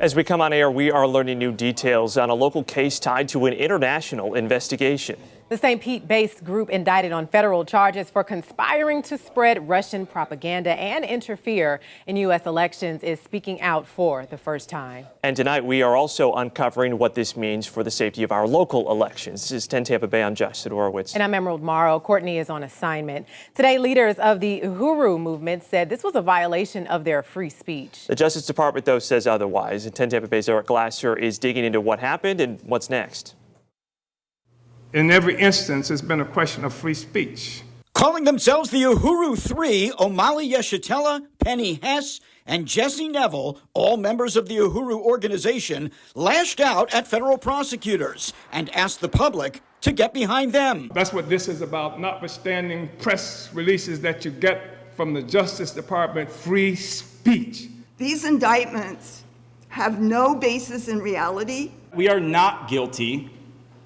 As we come on air, we are learning new details on a local case tied to an international investigation. The St. Pete-based group indicted on federal charges for conspiring to spread Russian propaganda and interfere in U.S. elections is speaking out for the first time. And tonight, we are also uncovering what this means for the safety of our local elections. This is 10 Tampa Bay. I'm Josh Sidorowitz. And I'm Emerald Morrow. Courtney is on assignment. Today, leaders of the Uhuru movement said this was a violation of their free speech. The Justice Department, though, says otherwise. And 10 Tampa Bay's Eric Glasser is digging into what happened and what's next. In every instance, it's been a question of free speech. Calling themselves the Uhuru Three, Omali Yeshitela, Penny Hess, and Jesse Neville, all members of the Uhuru organization, lashed out at federal prosecutors and asked the public to get behind them. That's what this is about, notwithstanding press releases that you get from the Justice Department, free speech. These indictments have no basis in reality. We are not guilty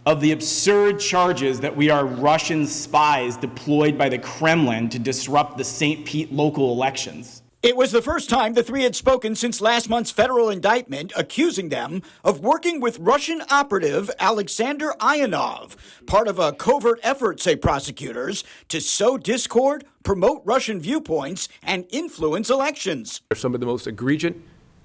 of the absurd charges that we are Russian spies deployed by the Kremlin to disrupt the St. Pete local elections. It was the first time the three had spoken since last month's federal indictment, accusing them of working with Russian operative Alexander Ionov, part of a covert effort, say prosecutors, to sow discord, promote Russian viewpoints, and influence elections. They're some of the most egregious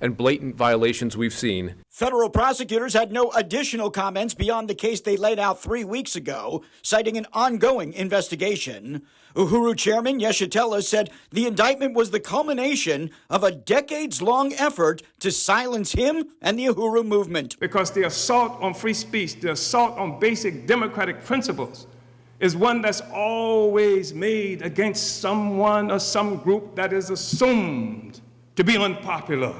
and blatant violations we've seen. Federal prosecutors had no additional comments beyond the case they laid out 3 weeks ago, citing an ongoing investigation. Uhuru Chairman Yeshitela said the indictment was the culmination of a decades-long effort to silence him and the Uhuru movement. Because the assault on free speech, the assault on basic democratic principles, is one that's always made against someone or some group that is assumed to be unpopular.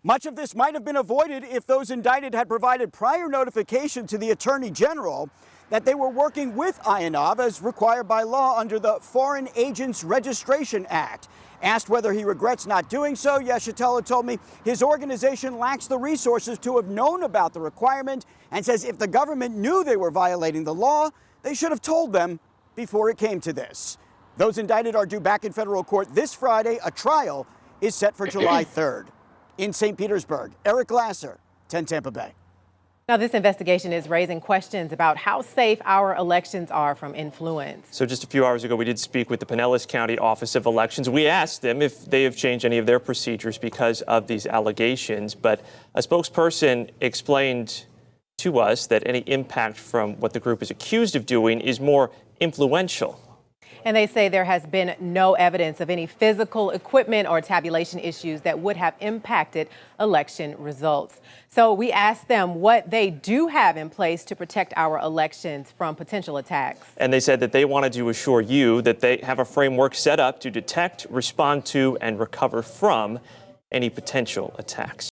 Much of this might have been avoided if those indicted had provided prior notification to the Attorney General that they were working with Ionov as required by law under the Foreign Agents Registration Act. Asked whether he regrets not doing so, Yeshitela told me his organization lacks the resources to have known about the requirement and says if the government knew they were violating the law, they should have told them before it came to this. Those indicted are due back in federal court this Friday. A trial is set for July 3rd. In St. Petersburg, Eric Glasser, 10 Tampa Bay. Now, this investigation is raising questions about how safe our elections are from influence. So just a few hours ago, we did speak with the Pinellas County Office of Elections. We asked them if they have changed any of their procedures because of these allegations, but a spokesperson explained to us that any impact from what the group is accused of doing is more influential. And they say there has been no evidence of any physical equipment or tabulation issues that would have impacted election results. So we asked them what they do have in place to protect our elections from potential attacks. And they said that they wanted to assure you that they have a framework set up to detect, respond to, and recover from any potential attacks.